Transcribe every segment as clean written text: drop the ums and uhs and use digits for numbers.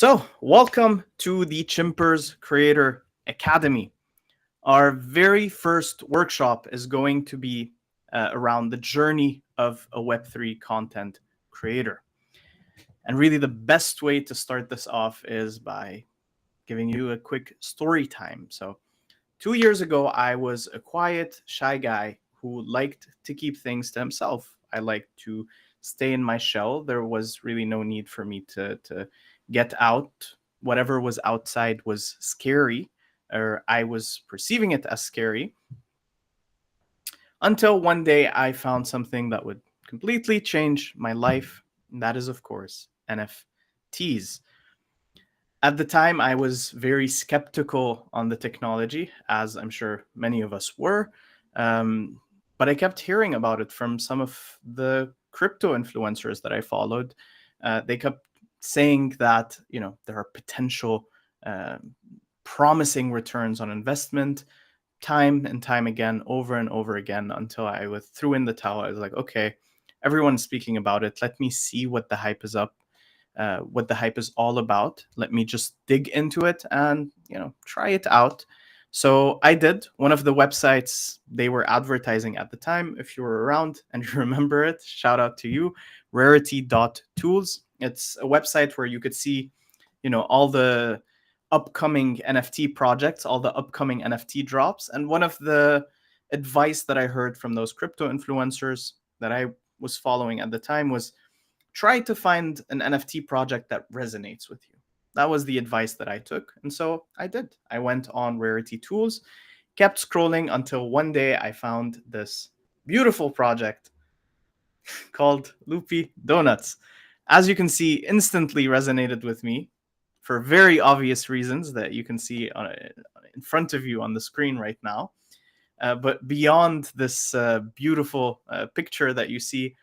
So, welcome to the Chimpers Creator Academy. Our very first workshop is going to be around the journey of a Web3 content creator. And really, the best way to start this off is by giving you a quick story time. So, 2 years ago, I was a quiet, shy guy who liked to keep things to himself. I liked to stay in my shell. There was really no need for me to get out. Whatever was outside was scary, or I was perceiving it as scary, until one day I found something that would completely change my life. And that is, of course, NFTs. At the time, I was very skeptical on the technology, as I'm sure many of us were. But I kept hearing about it from some of the crypto influencers that I followed. They kept saying that there are potential uh, promising returns on investment, time and time again, over and over again, until I threw in the towel. I was like, okay, everyone's speaking about it. Let me see what the hype is up. What the hype is all about. Let me just dig into it and try it out. So I did. One of the websites they were advertising at the time, if you were around and you remember it, shout out to you, rarity.tools. It's a website where you could see, all the upcoming NFT projects, all the upcoming NFT drops. And one of the advice that I heard from those crypto influencers that I was following at the time was try to find an NFT project that resonates with you. That was the advice that I took. And so I did. I went on Rarity Tools, kept scrolling until one day I found this beautiful project called Loopy Donuts. As you can see, instantly resonated with me for very obvious reasons that you can see in front of you on the screen right now. But beyond this beautiful picture that you see,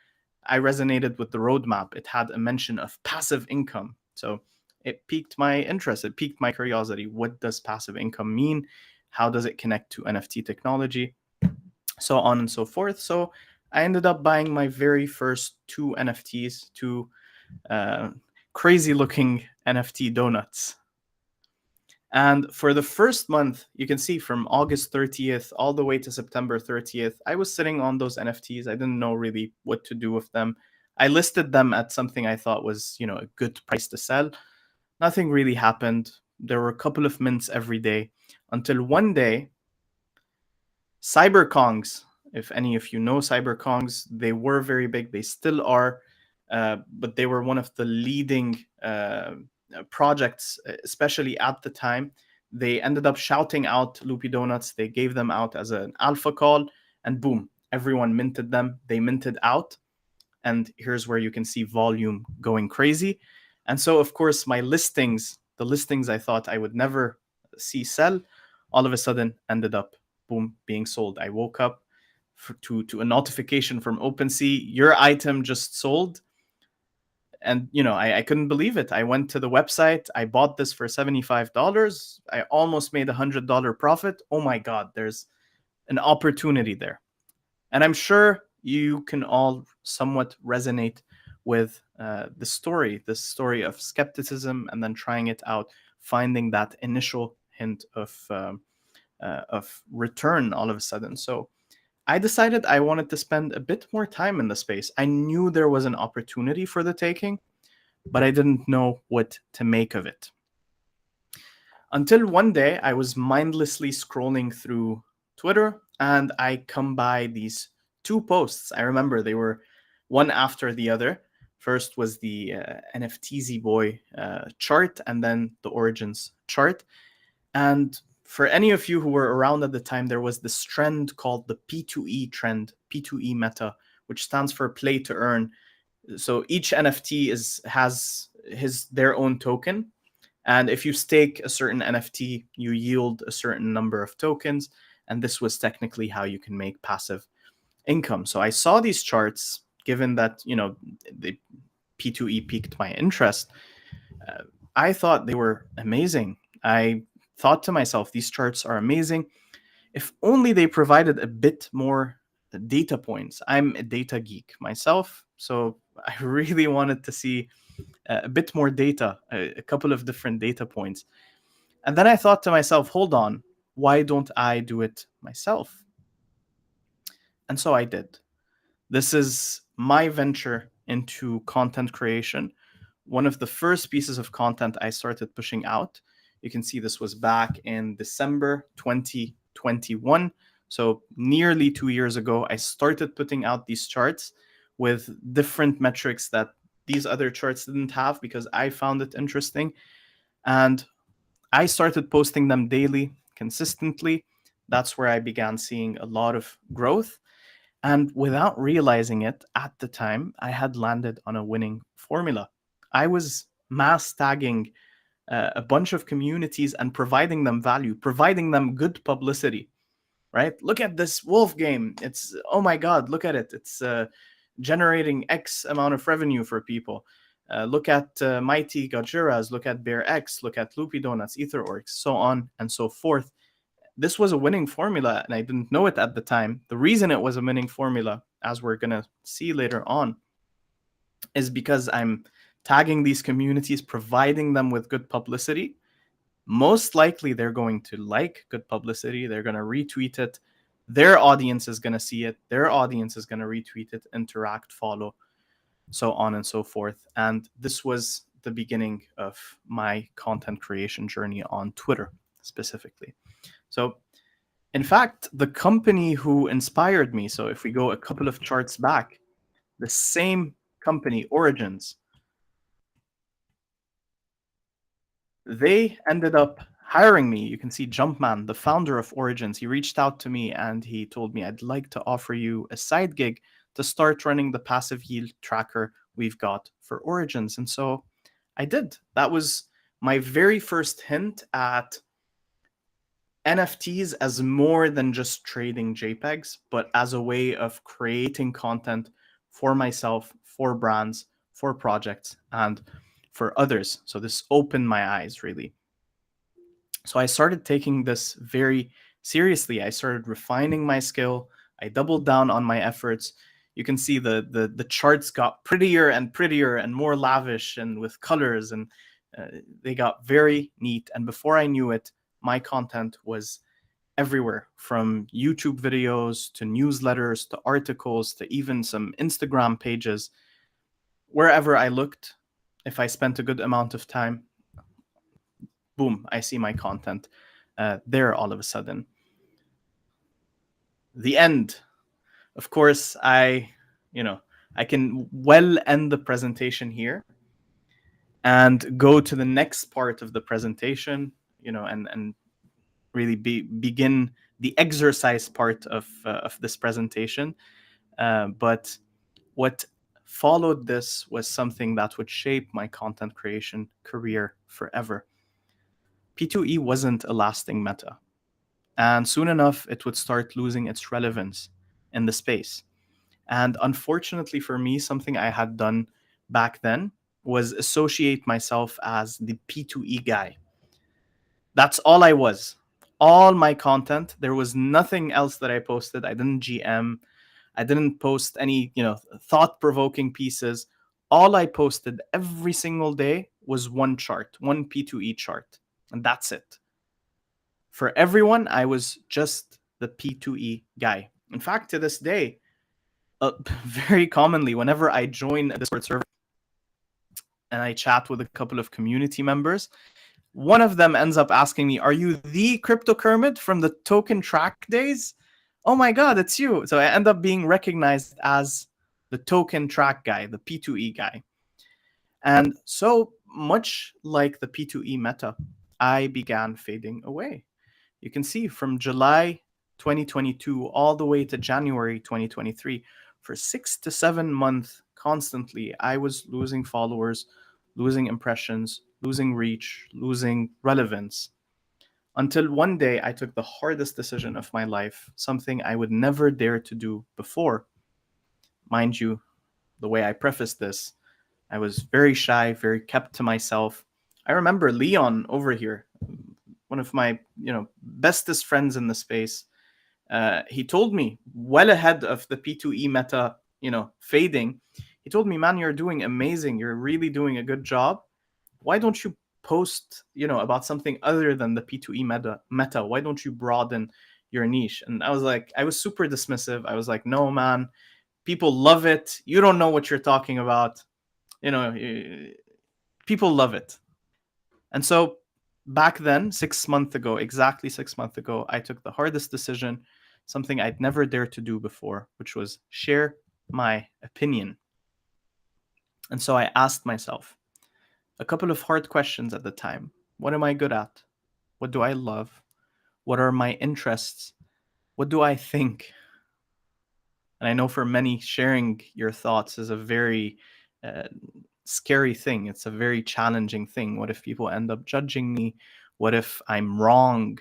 I resonated with the roadmap. It had a mention of passive income. So it piqued my interest. It piqued my curiosity. What does passive income mean? How does it connect to NFT technology? So on and so forth. So I ended up buying my very first two NFTs, two crazy looking NFT donuts. And for the first month, you can see from August 30th all the way to September 30th, I was sitting on those NFTs. I didn't know really what to do with them. I listed them at something I thought was, a good price to sell. Nothing really happened. There were a couple of mints every day until one day, CyberKongs, if any of you know CyberKongs, they were very big. They still are, but they were one of the leading projects, especially at the time. They ended up shouting out Loopy Donuts. They gave them out as an alpha call, and boom, everyone minted them. They minted out. And here's where you can see volume going crazy. And so, of course, my listings, the listings I thought I would never see sell, all of a sudden ended up, boom, being sold. I woke up to a notification from OpenSea, your item just sold. And I couldn't believe it. I went to the website. I bought this for $75. I almost made $100 profit. Oh my god, there's an opportunity there. And I'm sure you can all somewhat resonate with this story of skepticism and then trying it out, finding that initial hint of return all of a sudden. So I decided I wanted to spend a bit more time in the space. I knew there was an opportunity for the taking, but I didn't know what to make of it. Until one day, I was mindlessly scrolling through Twitter and I come by these two posts. I remember they were one after the other. First was the NFTZ Boy chart and then the Origins chart. And for any of you who were around at the time, there was this trend called the P2E trend, P2E meta, which stands for play to earn. So each NFT has their own token. And if you stake a certain NFT, you yield a certain number of tokens. And this was technically how you can make passive income. So I saw these charts, given that, the P2E piqued my interest. I thought they were amazing. I thought to myself, these charts are amazing. If only they provided a bit more data points. I'm a data geek myself, so I really wanted to see a bit more data, a couple of different data points. And then I thought to myself, hold on, why don't I do it myself? And so I did. This is my venture into content creation. One of the first pieces of content I started pushing out, you can see this was back in December 2021. So nearly 2 years ago, I started putting out these charts with different metrics that these other charts didn't have because I found it interesting. And I started posting them daily, consistently. That's where I began seeing a lot of growth. And without realizing it at the time, I had landed on a winning formula. I was mass tagging a bunch of communities and providing them value, providing them good publicity, right? Look at this wolf game. It's, oh my God, look at it. It's generating X amount of revenue for people. Look at Mighty Gojiras, look at Bear X, look at Loopy Donuts, Ether Orcs, so on and so forth. This was a winning formula, and I didn't know it at the time. The reason it was a winning formula, as we're going to see later on, is because I'm tagging these communities, providing them with good publicity. Most likely, they're going to like good publicity. They're going to retweet it. Their audience is going to see it. Their audience is going to retweet it, interact, follow, so on and so forth. And this was the beginning of my content creation journey on Twitter specifically. So, in fact, the company who inspired me, so if we go a couple of charts back, the same company, Origins, they ended up hiring me. You can see Jumpman, the founder of Origins, he reached out to me and he told me, I'd like to offer you a side gig to start running the passive yield tracker we've got for Origins. And so I did. That was my very first hint at NFTs as more than just trading JPEGs, but as a way of creating content for myself, for brands, for projects, and for others. So this opened my eyes, really. So I started taking this very seriously. I started refining my skill. I doubled down on my efforts. You can see the charts got prettier and more lavish and with colors, and they got very neat. And before I knew it, my content was everywhere, from YouTube videos to newsletters to articles to even some Instagram pages. Wherever I looked, if I spent a good amount of time, boom, I see my content there all of a sudden. The end. Of course, I can well end the presentation here and go to the next part of the presentation, and really begin the exercise part of this presentation. But what followed this was something that would shape my content creation career forever. P2E wasn't a lasting meta, and soon enough it would start losing its relevance in the space. And unfortunately for me, something I had done back then was associate myself as the P2E guy. That's all I was. All my content, there was nothing else that I posted. I didn't GM. I didn't post any, thought-provoking pieces. All I posted every single day was one chart, one P2E chart, and that's it. For everyone, I was just the P2E guy. In fact, to this day, very commonly, whenever I join a Discord server and I chat with a couple of community members, one of them ends up asking me, "Are you the Crypto Kermit from the token track days?" Oh my God, it's you. So I end up being recognized as the token track guy, the P2E guy. And so much like the P2E meta, I began fading away. You can see from July 2022 all the way to January 2023, for 6 to 7 months constantly, I was losing followers, losing impressions, losing reach, losing relevance. Until one day I took the hardest decision of my life, something I would never dare to do before. Mind you, the way I prefaced this, I was very shy, very kept to myself. I remember Leon over here, one of my bestest friends in the space. He told me well ahead of the P2E meta fading. He told me, man, you're doing amazing. You're really doing a good job. Why don't you post, about something other than the P2E meta? Why don't you broaden your niche? And I was super dismissive. I was like, no, man, people love it. You don't know what you're talking about. People love it. And so back then, exactly 6 months ago, I took the hardest decision, something I'd never dared to do before, which was share my opinion. And so I asked myself a couple of hard questions at the time. What am I good at? What do I love? What are my interests? What do I think? And I know for many, sharing your thoughts is a very scary thing. It's a very challenging thing. What if people end up judging me? What if I'm wrong?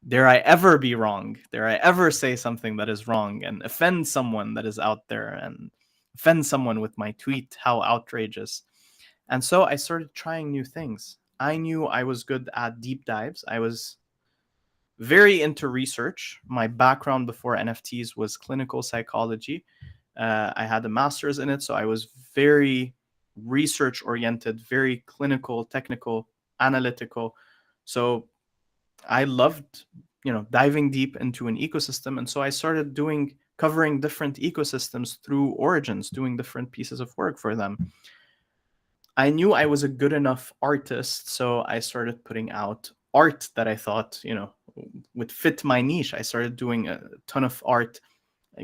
Dare I ever be wrong? Dare I ever say something that is wrong and offend someone that is out there and offend someone with my tweet? How outrageous. And so I started trying new things. I knew I was good at deep dives. I was very into research. My background before NFTs was clinical psychology. I had a master's in it, so I was very research oriented, very clinical, technical, analytical. So I loved, diving deep into an ecosystem. And so I started covering different ecosystems through Origins, doing different pieces of work for them. I knew I was a good enough artist, so I started putting out art that I thought, would fit my niche. I started doing a ton of art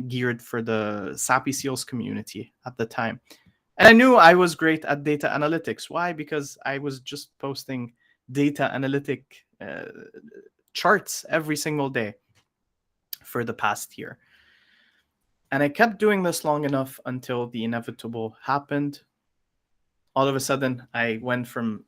geared for the Sappy Seals community at the time. And I knew I was great at data analytics. Why? Because I was just posting data analytic charts every single day for the past year. And I kept doing this long enough until the inevitable happened. All of a sudden, I went from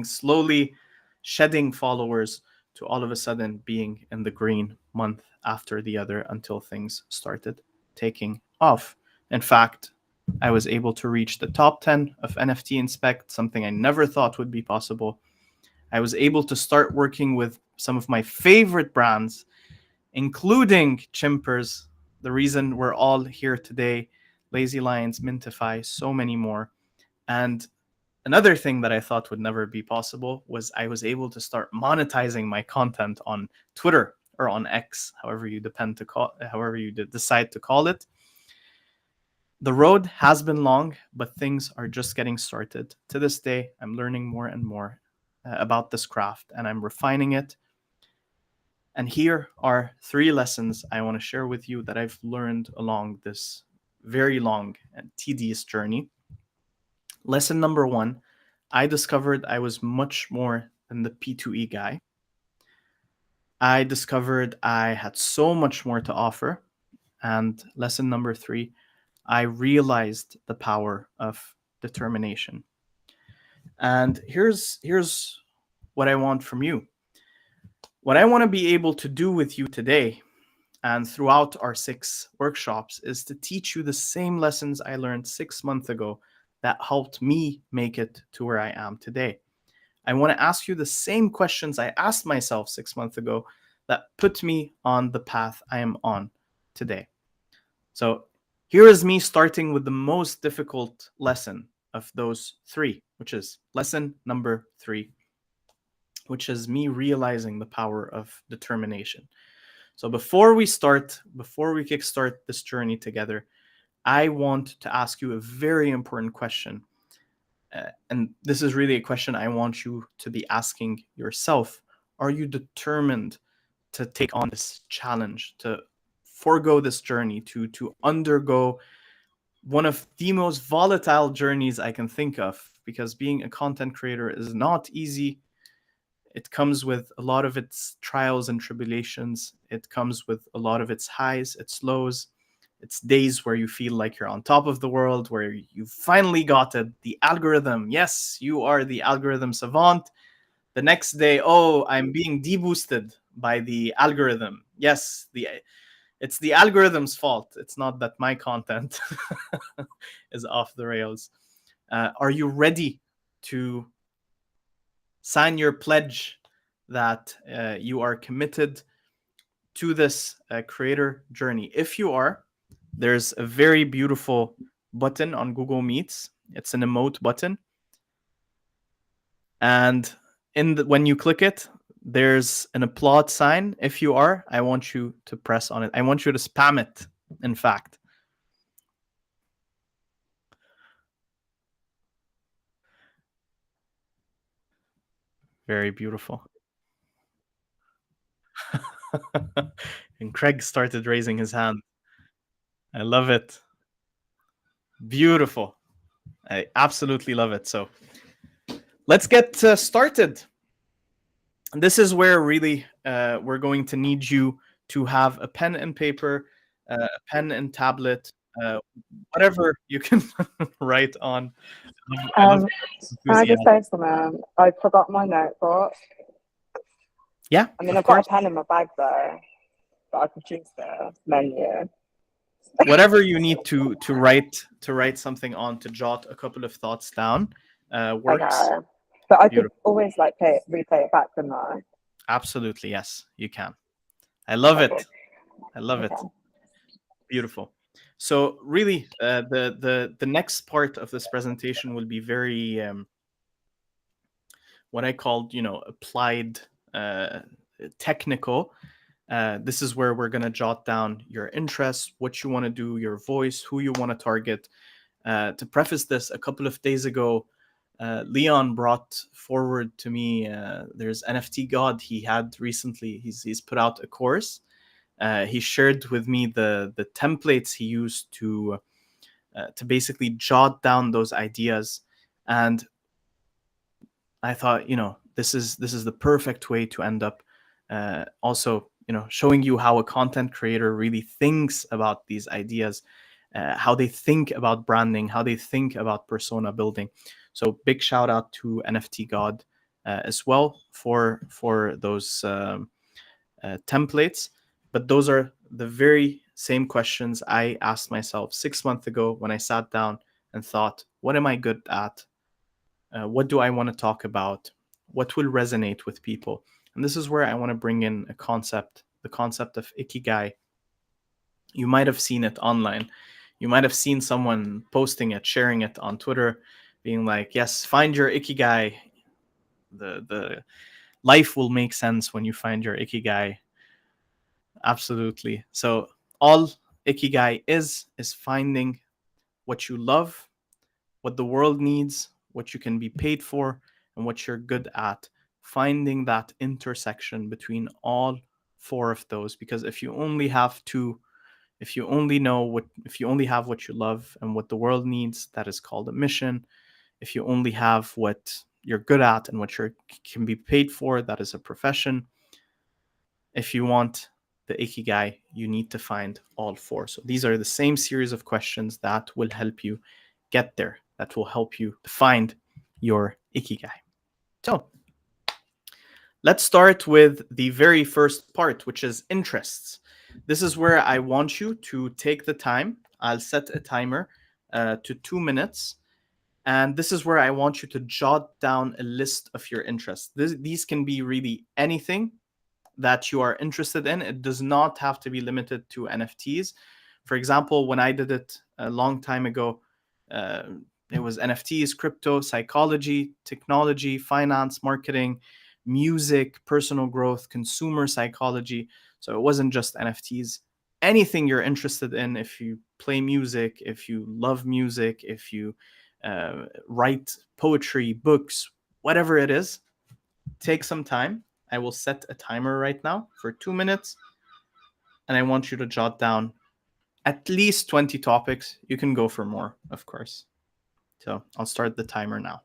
slowly shedding followers to all of a sudden being in the green month after the other until things started taking off. In fact, I was able to reach the top 10 of NFT Inspect, something I never thought would be possible. I was able to start working with some of my favorite brands, including Chimpers, the reason we're all here today, Lazy Lions, Mintify, so many more. And another thing that I thought would never be possible was I was able to start monetizing my content on Twitter or on X, however you decide to call it. The road has been long, but things are just getting started. To this day, I'm learning more and more about this craft, and I'm refining it. And here are 3 lessons I want to share with you that I've learned along this very long and tedious journey. Lesson number 1, I discovered I was much more than the P2E guy. I discovered I had so much more to offer. And lesson number 3, I realized the power of determination. And here's what I want from you. What I want to be able to do with you today and throughout our 6 workshops is to teach you the same lessons I learned 6 months ago that helped me make it to where I am today. I want to ask you the same questions I asked myself 6 months ago that put me on the path I am on today. So here is me starting with the most difficult lesson of those 3, which is lesson number 3, which is me realizing the power of determination. So before we kickstart this journey together, I want to ask you a very important question. And this is really a question I want you to be asking yourself. Are you determined to take on this challenge, to forego this journey, to undergo one of the most volatile journeys I can think of? Because being a content creator is not easy. It comes with a lot of its trials and tribulations. It comes with a lot of its highs, its lows. It's days where you feel like you're on top of the world, where you finally got it, the algorithm. Yes, you are the algorithm savant. The next day, oh, I'm being deboosted by the algorithm. Yes, it's the algorithm's fault. It's not that my content is off the rails. Are you ready to sign your pledge that you are committed to this creator journey? If you are, there's a very beautiful button on Google Meets. It's an emote button. And when you click it, there's an applaud sign. If you are, I want you to press on it. I want you to spam it, in fact. Very beautiful. And Craig started raising his hand. I love it. Beautiful. I absolutely love it. So let's get started. This is where really we're going to need you to have a pen and paper, a pen and tablet, uh, whatever you can write on. I love Um, can I just enthusiasm. say something? I forgot my notebook. Yeah, I mean, of I've got a course. pen in my bag though, but I could choose the menu. Whatever you need to write something on, to jot a couple of thoughts down, works. Okay. But I could Beautiful. always like replay it back, couldn't I? Absolutely, yes, you can. I love Okay, cool. it. I love it. Okay. Beautiful. So really, the next part of this presentation will be very what I called, applied, uh, technical. This is where we're going to jot down your interests, what you want to do, your voice, who you want to target. To preface this, a couple of days ago, Leon brought forward to me. There's NFT God. He had recently. He's put out a course. He shared with me the templates he used to basically jot down those ideas, and I thought, this is the perfect way to end up. Also, showing you how a content creator really thinks about these ideas, how they think about branding, how they think about persona building. So big shout out to NFT God as well for those templates. But those are the very same questions I asked myself 6 months ago when I sat down and thought, what am I good at? What do I want to talk about? What will resonate with people? And this is where I want to bring in the concept of ikigai. You might have seen it online. You might have seen someone posting it, sharing it on Twitter, being like, yes, find your ikigai. The life will make sense when you find your ikigai. Absolutely. So all ikigai is finding what you love, what the world needs, what you can be paid for, and what you're good at. Finding that intersection between all four of those. Because if you only have two, if you only have what you love and what the world needs, that is called a mission. If you only have what you're good at and what you can be paid for, that is a profession. If you want the ikigai, you need to find all four. So these are the same series of questions that will help you get there, that will help you find your ikigai. So let's start with the very first part, which is interests. This is where I want you to take the time. I'll set a timer to 2 minutes. And this is where I want you to jot down a list of your interests. These can be really anything that you are interested in. It does not have to be limited to NFTs. For example, when I did it a long time ago, uh, it was NFTs, crypto, psychology, technology, finance, marketing, music, personal growth, consumer psychology. So it wasn't just NFTs. Anything you're interested in, if you play music, if you love music, if you write poetry, books, whatever it is, take some time. I will set a timer right now for 2 minutes, and I want you to jot down at least 20 topics. You can go for more, of course. So I'll start the timer now.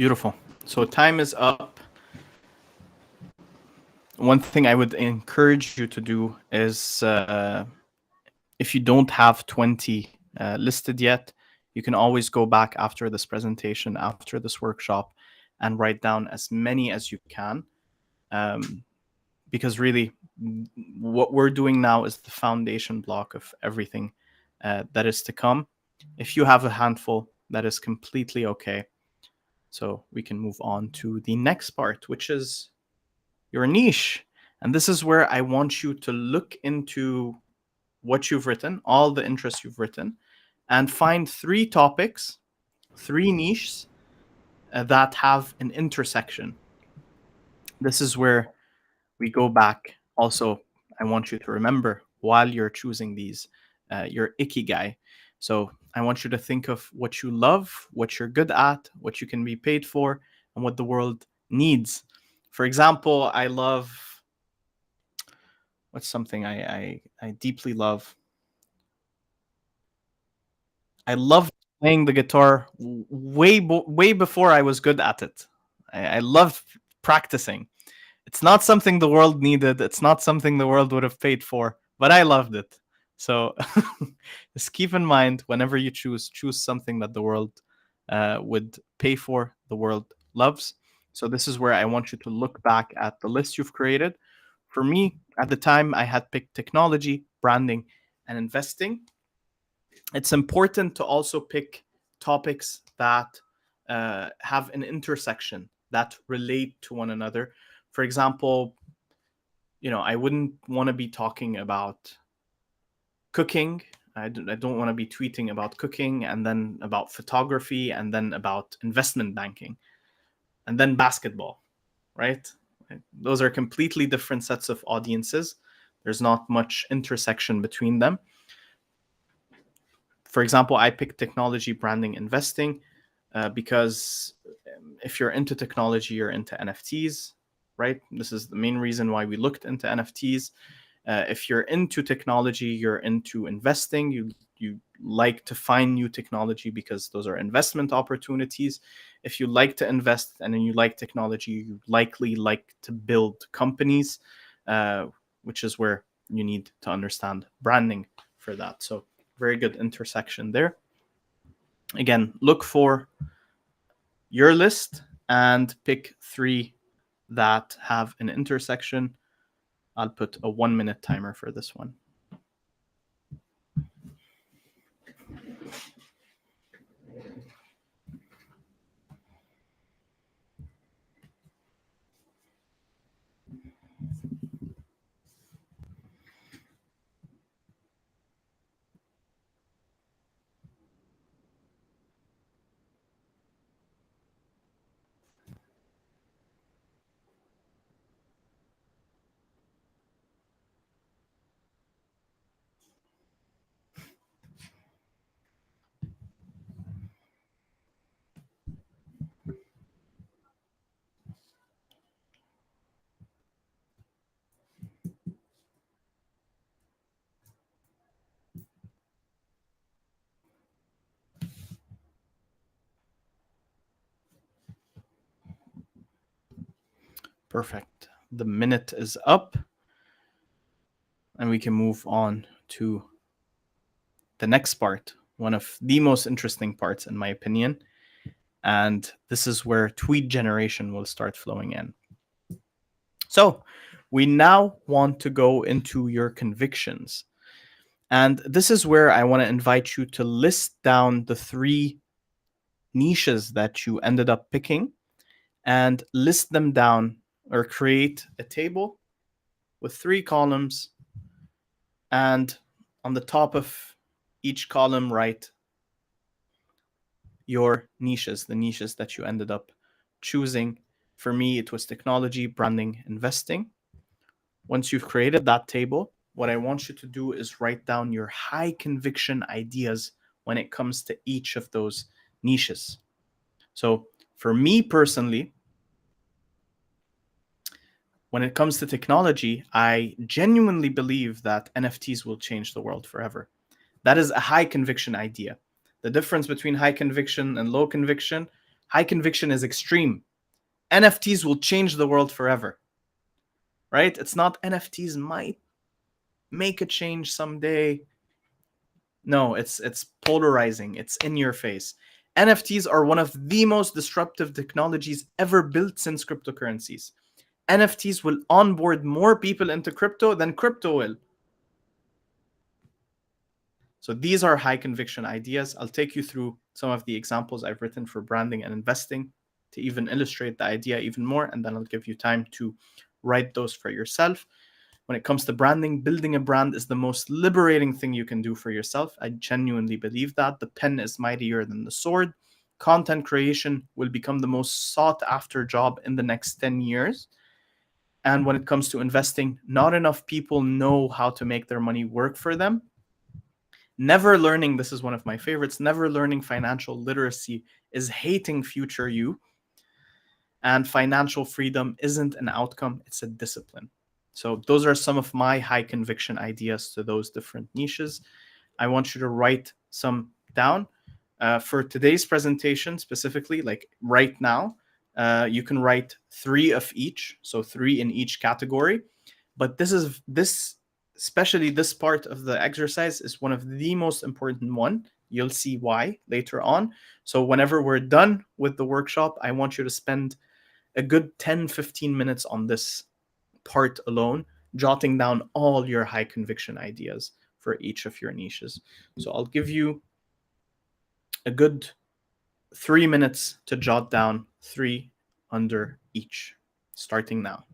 Beautiful. So time is up. One thing I would encourage you to do is if you don't have 20 listed yet, you can always go back after this presentation, after this workshop, and write down as many as you can. Because really, what we're doing now is the foundation block of everything that is to come. If you have a handful, that is completely okay. So we can move on to the next part, which is your niche. And this is where I want you to look into what you've written, all the interests you've written, and find 3 topics, 3 niches that have an intersection. This is where we go back. Also, I want you to remember while you're choosing these, your ikigai. So I want you to think of what you love, what you're good at, what you can be paid for, and what the world needs. For example, I love, what's something I deeply love? I loved playing the guitar way before I was good at it. I loved practicing. It's not something the world needed. It's not something the world would have paid for, but I loved it. So just keep in mind whenever you choose something that the world would pay for, the world loves. So this is where I want you to look back at the list you've created. For me, at the time, I had picked technology, branding, and investing. It's important to also pick topics that have an intersection, that relate to one another. For example, I wouldn't want to be talking about cooking. I don't want to be tweeting about cooking and then about photography and then about investment banking and then basketball, right? Those are completely different sets of audiences. There's not much intersection between them. For example, I picked technology, branding, investing because if you're into technology, you're into NFTs, right? This is the main reason why we looked into NFTs. If you're into technology, you're into investing. You like to find new technology because those are investment opportunities. If you like to invest and then you like technology, you likely like to build companies, which is where you need to understand branding for that. So very good intersection there. Again, look for your list and pick 3 that have an intersection. I'll put a 1-minute timer for this one. Perfect. The minute is up. And we can move on to the next part, one of the most interesting parts, in my opinion. And this is where tweet generation will start flowing in. So we now want to go into your convictions. And this is where I want to invite you to list down the 3 niches that you ended up picking and list them down, or create a table with 3 columns, and on the top of each column write your niches, the niches that you ended up choosing. For me, it was technology, branding, investing. Once you've created that table, what I want you to do is write down your high conviction ideas when it comes to each of those niches. So for me personally, when it comes to technology, I genuinely believe that NFTs will change the world forever. That is a high conviction idea. The difference between high conviction and low conviction, High conviction is extreme. NFTs will change the world forever, right? It's not NFTs might make a change someday. No, it's polarizing. It's in your face. NFTs are one of the most disruptive technologies ever built since cryptocurrencies. NFTs will onboard more people into crypto than crypto will. So these are high conviction ideas. I'll take you through some of the examples I've written for branding and investing to even illustrate the idea even more, and then I'll give you time to write those for yourself. When it comes to branding, building a brand is the most liberating thing you can do for yourself. I genuinely believe that. The pen is mightier than the sword. Content creation will become the most sought after job in the next 10 years. And when it comes to investing, not enough people know how to make their money work for them. Never learning, this is one of my favorites, never learning financial literacy is hating future you. And financial freedom isn't an outcome, it's a discipline. So those are some of my high conviction ideas to those different niches. I want you to write some down. For today's presentation specifically, like right now, you can write 3 of each, so 3 in each category. But especially this part of the exercise is one of the most important one. You'll see why later on. So whenever we're done with the workshop, I want you to spend a good 10-15 minutes on this part alone, jotting down all your high conviction ideas for each of your niches. So I'll give you a good 3 minutes to jot down 3 under each, starting now.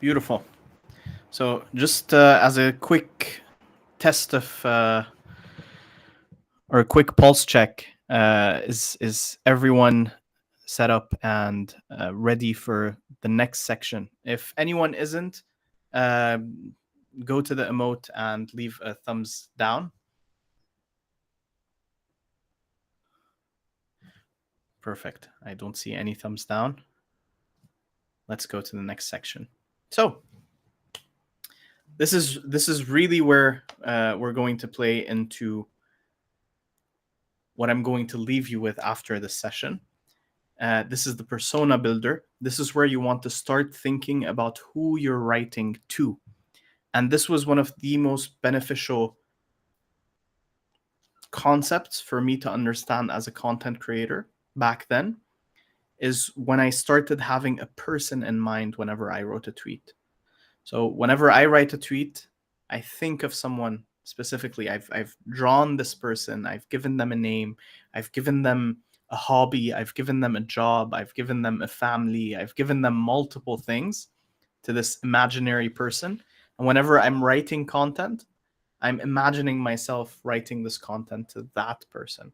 Beautiful. So just as a quick test of or a quick pulse check, is everyone set up and ready for the next section? If anyone isn't, uh, go to the emote and leave a thumbs down. Perfect. I don't see any thumbs down. Let's go to the next section. So this is really where we're going to play into what I'm going to leave you with after this session. This is the persona builder. This is where you want to start thinking about who you're writing to. And this was one of the most beneficial concepts for me to understand as a content creator back then, is when I started having a person in mind whenever I wrote a tweet. So whenever I write a tweet, I think of someone specifically. I've drawn this person, I've given them a name, I've given them a hobby, I've given them a job, I've given them a family, I've given them multiple things to this imaginary person. And whenever I'm writing content, I'm imagining myself writing this content to that person.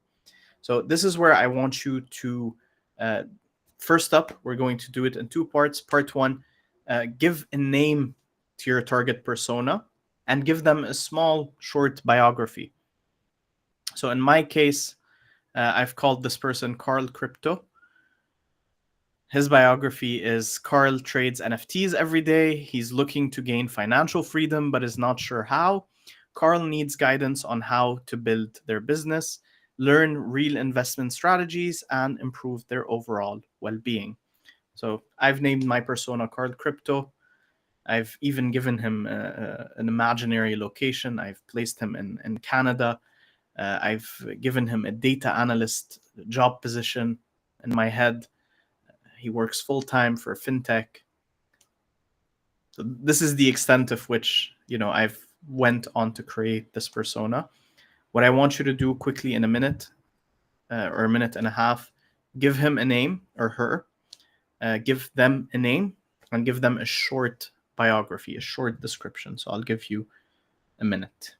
So this is where I want you to, first up, we're going to do it in two parts. Part one, give a name to your target persona and give them a small, short biography. So in my case, I've called this person Carl Crypto. His biography is Carl trades NFTs every day. He's looking to gain financial freedom, but is not sure how. Carl needs guidance on how to build their business, learn real investment strategies, and improve their overall well being. So I've named my persona Carl Crypto. I've even given him an imaginary location. I've placed him in Canada. I've given him a data analyst job position in my head. He works full time for fintech. So this is the extent of which I've went on to create this persona. What I want you to do quickly in a minute or a minute and a half, give him a name or her, give them a name, and give them a short biography, a short description. So I'll give you a minute.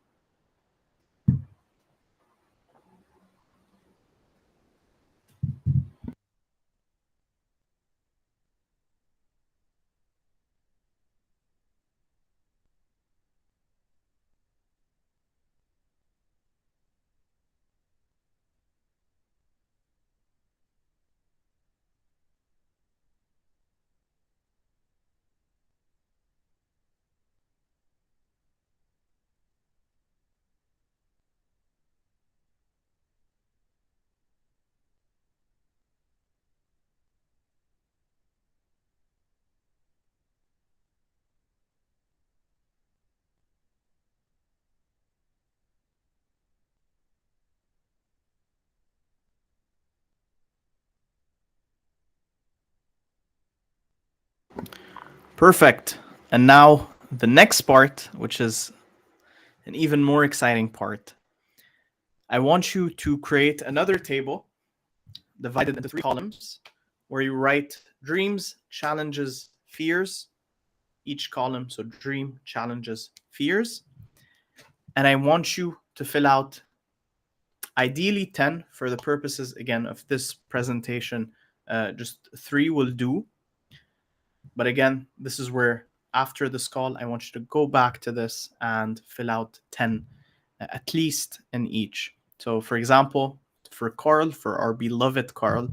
Perfect. And now the next part, which is an even more exciting part. I want you to create another table divided into 3 columns where you write dreams, challenges, fears. Each column, so dream, challenges, fears. And I want you to fill out ideally 10 for the purposes, again, of this presentation. Just 3 will do. But again, this is where after this call, I want you to go back to this and fill out 10, at least in each. So for example, for Carl, for our beloved Carl,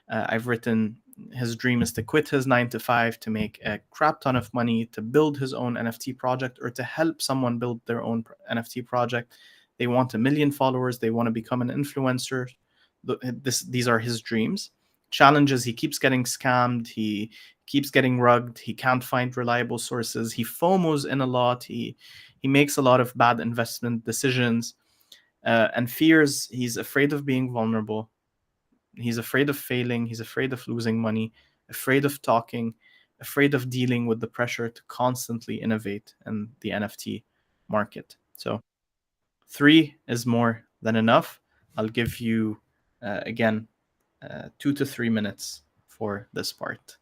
I've written his dream is to quit his 9 to 5 to make a crap ton of money, to build his own NFT project, or to help someone build their own NFT project. They want 1 million followers. They want to become an influencer. These are his dreams. Challenges: he keeps getting scammed. He keeps getting rugged. He can't find reliable sources. He FOMOs in a lot. He makes a lot of bad investment decisions. And fears: he's afraid of being vulnerable. He's afraid of failing. He's afraid of losing money, afraid of talking, afraid of dealing with the pressure to constantly innovate in the NFT market. So 3 is more than enough. I'll give you, again, 2 to 3 minutes for this part.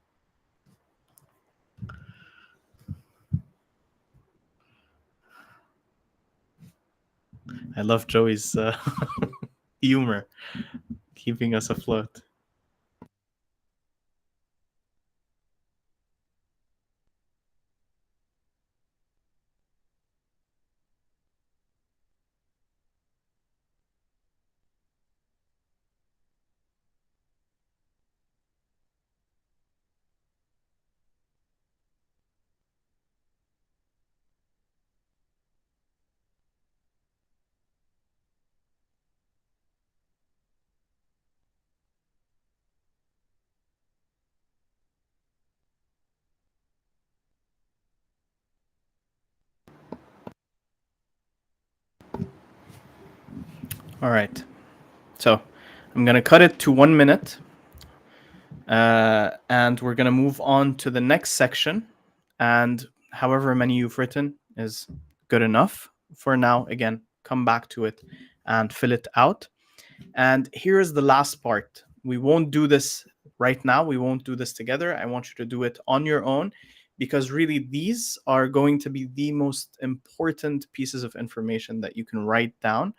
I love Joey's humor, keeping us afloat. All right. So I'm going to cut it to 1 minute. And we're going to move on to the next section. And however many you've written is good enough for now. Again, come back to it and fill it out. And here's the last part. We won't do this right now. We won't do this together. I want you to do it on your own, because really these are going to be the most important pieces of information that you can write down.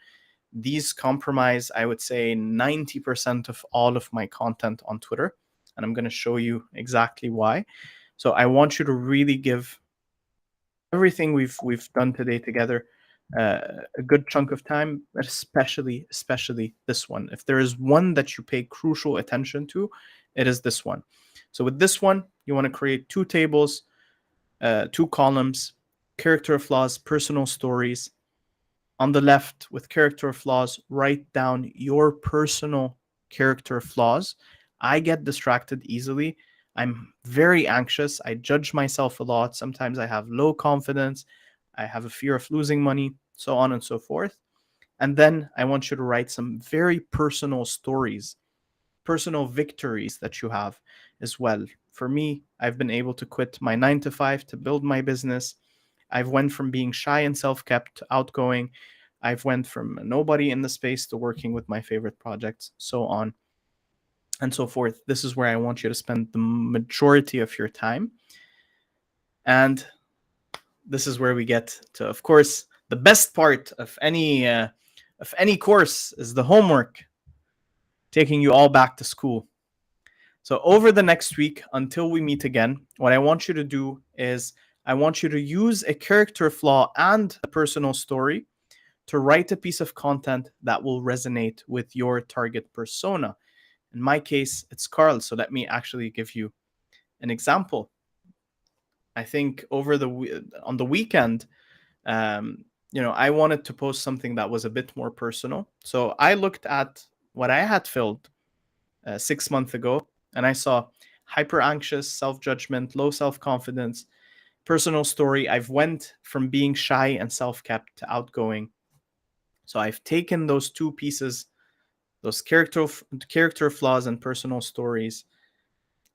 These comprise, I would say, 90% of all of my content on Twitter. And I'm going to show you exactly why. So I want you to really give everything we've done today together a good chunk of time, but especially this one. If there is one that you pay crucial attention to, it is this one. So with this one, you want to create 2 tables, 2 columns, character flaws, personal stories. On the left, with character flaws, write down your personal character flaws. I get distracted easily. I'm very anxious. I judge myself a lot. Sometimes I have low confidence. I have a fear of losing money, so on and so forth. And then I want you to write some very personal stories, personal victories that you have as well. For me, I've been able to quit my 9 to 5 to build my business. I've went from being shy and self-kept to outgoing. I've went from nobody in the space to working with my favorite projects, so on and so forth. This is where I want you to spend the majority of your time. And this is where we get to, of course, the best part of any course is the homework, taking you all back to school. So over the next week, until we meet again, what I want you to do is I want you to use a character flaw and a personal story to write a piece of content that will resonate with your target persona. In my case, it's Carl. So let me actually give you an example. I think on the weekend, I wanted to post something that was a bit more personal. So I looked at what I had filled 6 months ago, and I saw hyper anxious, self-judgment, low self-confidence, personal story. I've went from being shy and self-kept to outgoing. So I've taken those 2 pieces, those character flaws and personal stories,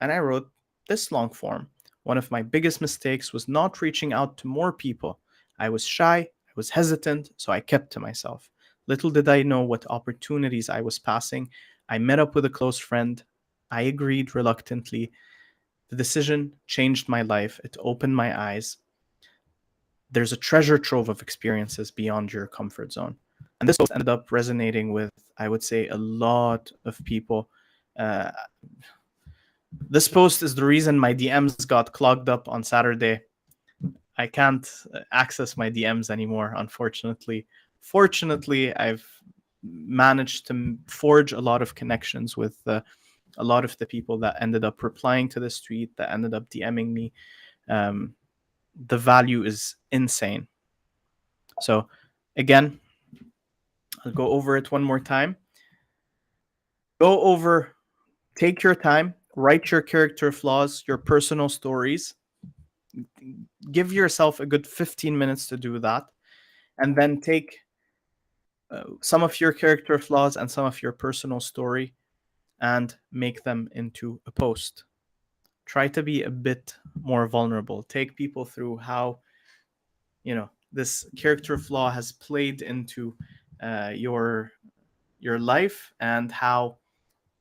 and I wrote this long form. One of my biggest mistakes was not reaching out to more people. I was shy, I was hesitant, so I kept to myself. Little did I know what opportunities I was passing. I met up with a close friend. I agreed reluctantly. The decision changed my life. It opened my eyes. There's a treasure trove of experiences beyond your comfort zone. And this post ended up resonating with, I would say, a lot of people. Uh, this post is the reason my DMs got clogged up on Saturday. I can't access my DMs anymore, unfortunately. Fortunately, I've managed to forge a lot of connections with a lot of the people that ended up replying to this tweet, that ended up DMing me. The value is insane. So again, I'll go over it one more time. Take your time, write your character flaws, your personal stories. Give yourself a good 15 minutes to do that. And then take some of your character flaws and some of your personal story and make them into a post. Try to be a bit more vulnerable. Take people through how, this character flaw has played into your life, and how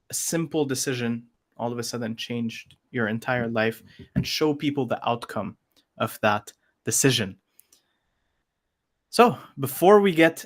a simple decision all of a sudden changed your entire life, and show people the outcome of that decision. So before we get